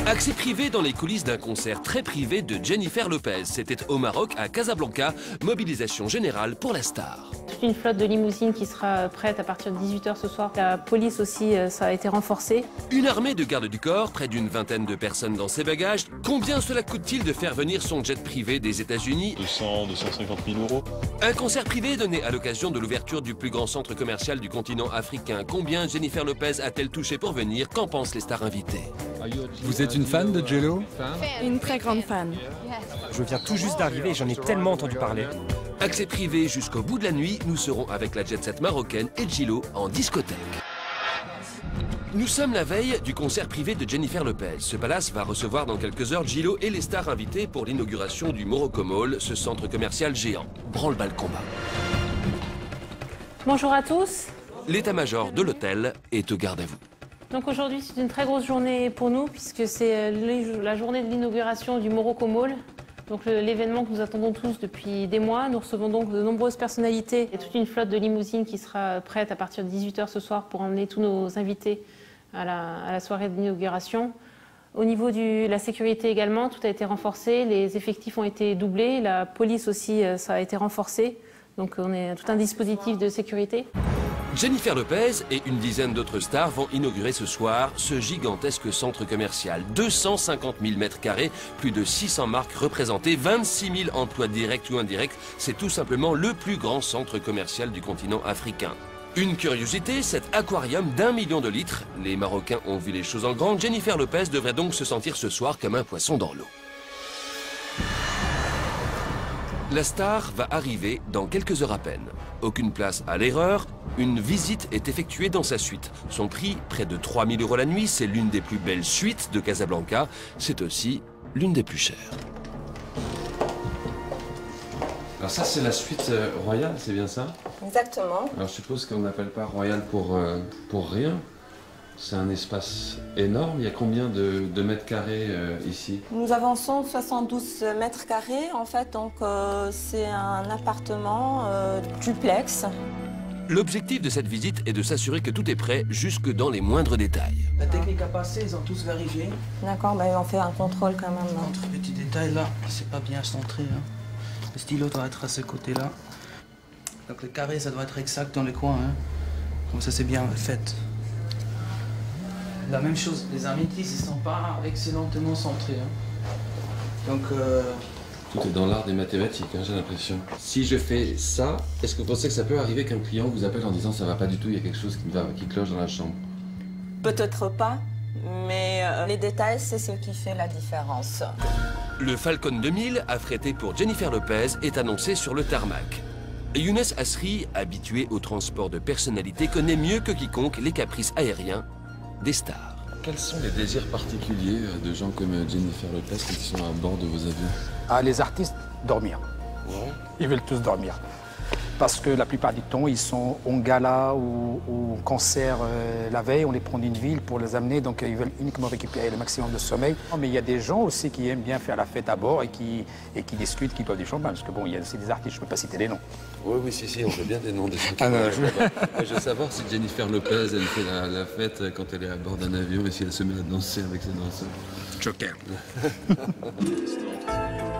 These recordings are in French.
Accès privé dans les coulisses d'un concert très privé de Jennifer Lopez. C'était au Maroc, à Casablanca. Mobilisation générale pour la star. Toute une flotte de limousines qui sera prête à partir de 18 h ce soir. La police aussi, ça a été renforcé. Une armée de gardes du corps, près d'une vingtaine de personnes dans ses bagages. Combien cela coûte-t-il de faire venir son jet privé des États-Unis? 250 000 euros. Un concert privé donné à l'occasion de l'ouverture du plus grand centre commercial du continent africain. Combien Jennifer Lopez a-t-elle touché pour venir? Qu'en pensent les stars invitées? Vous êtes une fan de J-Lo? Une très grande fan. Je viens tout juste d'arriver et j'en ai tellement entendu parler. Accès privé jusqu'au bout de la nuit, nous serons avec la jet set marocaine et J-Lo en discothèque. Nous sommes la veille du concert privé de Jennifer Lopez. Ce palace va recevoir dans quelques heures J-Lo et les stars invitées pour l'inauguration du Morocco Mall, ce centre commercial géant. Branle-bas le combat. Bonjour à tous. L'état-major de l'hôtel est au garde à vous. Donc aujourd'hui, c'est une très grosse journée pour nous puisque c'est la journée de l'inauguration du Morocco Mall. Donc l'événement que nous attendons tous depuis des mois. Nous recevons donc de nombreuses personnalités et toute une flotte de limousines qui sera prête à partir de 18 h ce soir pour emmener tous nos invités à la soirée d'inauguration. Au niveau de la sécurité également, tout a été renforcé. Les effectifs ont été doublés. La police aussi, ça a été renforcé. Donc on est tout un dispositif de sécurité. Jennifer Lopez et une dizaine d'autres stars vont inaugurer ce soir ce gigantesque centre commercial. 250 000 mètres carrés, plus de 600 marques représentées, 26 000 emplois directs ou indirects. C'est tout simplement le plus grand centre commercial du continent africain. Une curiosité, cet aquarium d'1 million de litres. Les Marocains ont vu les choses en grand. Jennifer Lopez devrait donc se sentir ce soir comme un poisson dans l'eau. La star va arriver dans quelques heures à peine. Aucune place à l'erreur, une visite est effectuée dans sa suite. Son prix, près de 3 000 € la nuit, c'est l'une des plus belles suites de Casablanca. C'est aussi l'une des plus chères. Alors ça, c'est la suite royale, c'est bien ça? Exactement. Alors je suppose qu'on n'appelle pas royal pour rien. C'est un espace énorme. Il y a combien de mètres carrés ici? Nous avons 172 mètres carrés en fait, donc c'est un appartement duplex. L'objectif de cette visite est de s'assurer que tout est prêt jusque dans les moindres détails. La technique a passé, ils ont tous vérifié. D'accord, ben on fait un contrôle quand même. Entre petits détails là, c'est pas bien centré. Hein. Le stylo doit être à ce côté-là. Donc le carré, ça doit être exact dans les coins. Hein. Comme ça, c'est bien fait. La même chose, les amenities, ils sont pas excellemment centrés. Hein. Donc... Tout est dans l'art des mathématiques, hein, j'ai l'impression. Si je fais ça, est-ce que vous pensez que ça peut arriver qu'un client vous appelle en disant ça va pas du tout, il y a quelque chose qui cloche dans la chambre? Peut-être pas, mais les détails, c'est ce qui fait la différence. Le Falcon 2000, affrété pour Jennifer Lopez, est annoncé sur le tarmac. Younes Asri, habitué au transport de personnalités, connaît mieux que quiconque les caprices aériens des stars. Quels sont les désirs particuliers de gens comme Jennifer Lopez qui sont à bord de vos avions? Ah, les artistes, dormir. Ouais. Ils veulent tous dormir. Parce que la plupart du temps, ils sont en gala ou en concert la veille. On les prend d'une ville pour les amener, donc ils veulent uniquement récupérer le maximum de sommeil. Mais il y a des gens aussi qui aiment bien faire la fête à bord et qui discutent, qui boivent du champagne. Parce que bon, il y a aussi des artistes, je ne peux pas citer les noms. Oui, si, on veut bien des noms des gens qui je veux savoir si Jennifer Lopez, elle fait la fête quand elle est à bord d'un avion et si elle se met à danser avec ses danseurs. Joker.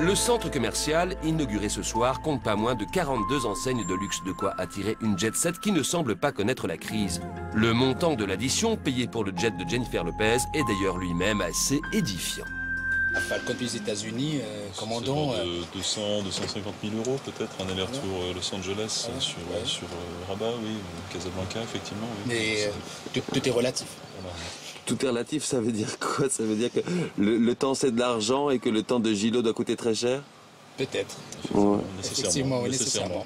Le centre commercial, inauguré ce soir, compte pas moins de 42 enseignes de luxe, de quoi attirer une jet set qui ne semble pas connaître la crise. Le montant de l'addition payé pour le jet de Jennifer Lopez est d'ailleurs lui-même assez édifiant. Falcon des États-Unis, commandant. 250 000 € peut-être, un aller-retour Los Angeles sur Rabat, oui, Casablanca, effectivement. Oui. Mais tout est relatif. Voilà. Tout est relatif, ça veut dire quoi? Ça veut dire que le temps c'est de l'argent et que le temps de J-Lo doit coûter très cher? Peut-être. Ouais. Effectivement, oui, nécessairement.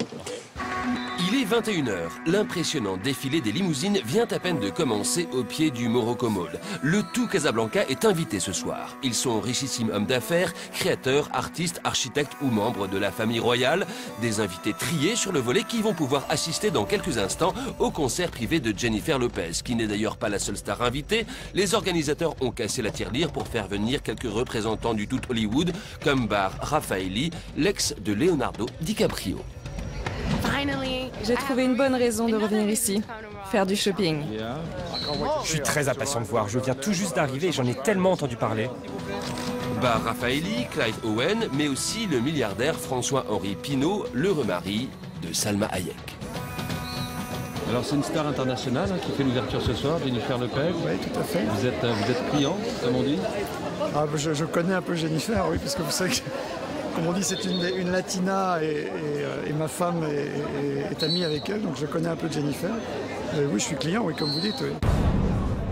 Il est 21 h. L'impressionnant défilé des limousines vient à peine de commencer au pied du Morocco Mall. Le tout Casablanca est invité ce soir. Ils sont richissimes hommes d'affaires, créateurs, artistes, architectes ou membres de la famille royale. Des invités triés sur le volet qui vont pouvoir assister dans quelques instants au concert privé de Jennifer Lopez, qui n'est d'ailleurs pas la seule star invitée. Les organisateurs ont cassé la tirelire pour faire venir quelques représentants du tout Hollywood, comme Bar Raffaelli, l'ex de Leonardo DiCaprio. J'ai trouvé une bonne raison de revenir ici. faire du shopping. Je suis très impatient de voir. Je viens tout juste d'arriver et j'en ai tellement entendu parler. Bar Raffaelli, Clive Owen, mais aussi le milliardaire François-Henri Pinault, l'heureux mari de Salma Hayek. Alors c'est une star internationale qui fait l'ouverture ce soir, Jennifer Lopez. Oui, tout à fait. Vous êtes client, comme on dit? Je connais un peu Jennifer, oui, parce que vous savez que, comme on dit, c'est une latina et ma femme est amie avec elle, donc je connais un peu Jennifer. Oui, je suis client, oui, comme vous dites. Oui.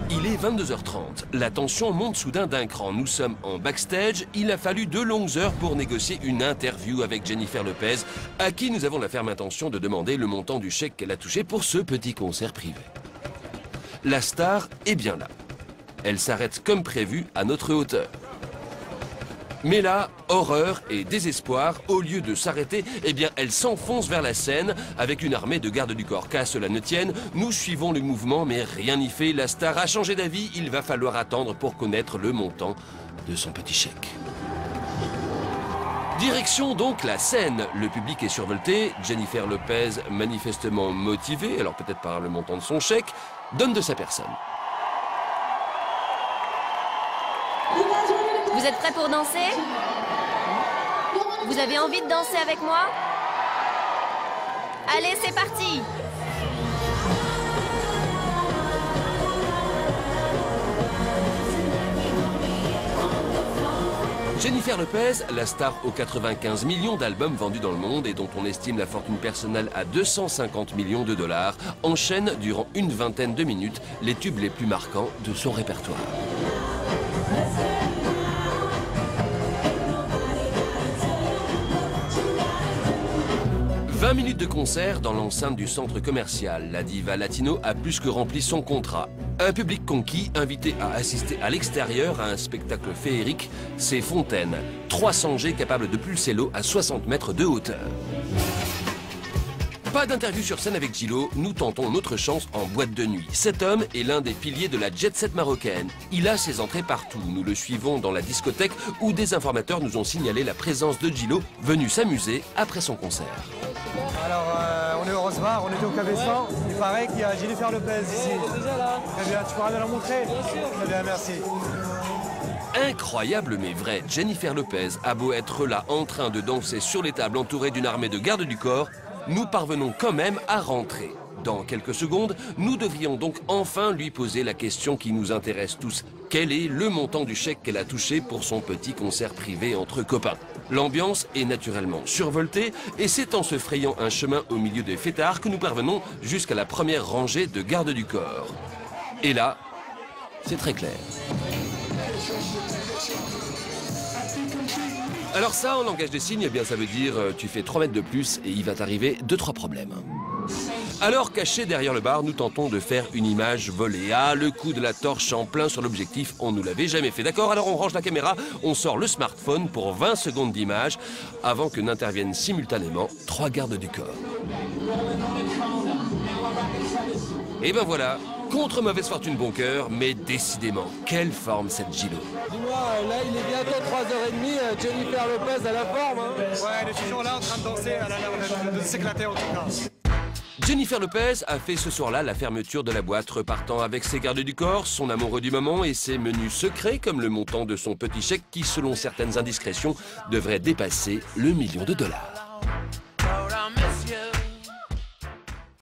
Il est 22h30. La tension monte soudain d'un cran. Nous sommes en backstage. Il a fallu 2 longues heures pour négocier une interview avec Jennifer Lopez, à qui nous avons la ferme intention de demander le montant du chèque qu'elle a touché pour ce petit concert privé. La star est bien là. Elle s'arrête comme prévu à notre hauteur. Mais là, horreur et désespoir, au lieu de s'arrêter, eh bien, elle s'enfonce vers la scène avec une armée de gardes du corps. Qu'à cela ne tienne, nous suivons le mouvement, mais rien n'y fait. La star a changé d'avis, il va falloir attendre pour connaître le montant de son petit chèque. Direction donc la scène. Le public est survolté. Jennifer Lopez, manifestement motivée, alors peut-être par le montant de son chèque, donne de sa personne. Vous êtes prêts pour danser? Vous avez envie de danser avec moi? Allez, c'est parti! Jennifer Lopez, la star aux 95 millions d'albums vendus dans le monde et dont on estime la fortune personnelle à 250 millions de dollars, enchaîne durant une vingtaine de minutes les tubes les plus marquants de son répertoire. 20 minutes de concert dans l'enceinte du centre commercial. La diva latino a plus que rempli son contrat. Un public conquis, invité à assister à l'extérieur à un spectacle féerique, c'est Fontaine. 300 jets capables de pulser l'eau à 60 mètres de hauteur. Pas d'interview sur scène avec Djilo, nous tentons notre chance en boîte de nuit. Cet homme est l'un des piliers de la jet-set marocaine. Il a ses entrées partout. Nous le suivons dans la discothèque où des informateurs nous ont signalé la présence de Djilo, venu s'amuser après son concert. Alors, on est au Rose Bar, on était au Café 100. Il paraît qu'il y a Jennifer Lopez ici. Déjà là. Très bien, tu pourras me la montrer? Très bien, merci. Incroyable mais vrai, Jennifer Lopez a beau être là en train de danser sur les tables entourée d'une armée de gardes du corps, nous parvenons quand même à rentrer. Dans quelques secondes, nous devrions donc enfin lui poser la question qui nous intéresse tous. Quel est le montant du chèque qu'elle a touché pour son petit concert privé entre copains? L'ambiance est naturellement survoltée et c'est en se frayant un chemin au milieu des fêtards que nous parvenons jusqu'à la première rangée de gardes du corps. Et là, c'est très clair. Alors ça, en langage des signes, eh bien ça veut dire tu fais 3 mètres de plus et il va t'arriver 2-3 problèmes. Alors, cachés derrière le bar, nous tentons de faire une image volée. Ah, le coup de la torche en plein sur l'objectif, on nous l'avait jamais fait. D'accord, alors on range la caméra, on sort le smartphone pour 20 secondes d'image avant que n'interviennent simultanément 3 gardes du corps. Et ben voilà, contre mauvaise fortune bon cœur, mais décidément, quelle forme cette Djilo. Dis-moi, là il est bientôt 3h30, Jennifer Lopez à la forme. Hein. Ouais, elle est toujours là en train de danser, elle a l'air de s'éclater en tout cas. Jennifer Lopez a fait ce soir-là la fermeture de la boîte, repartant avec ses gardes du corps, son amoureux du moment et ses menus secrets comme le montant de son petit chèque qui, selon certaines indiscrétions, devrait dépasser le $1 000 000.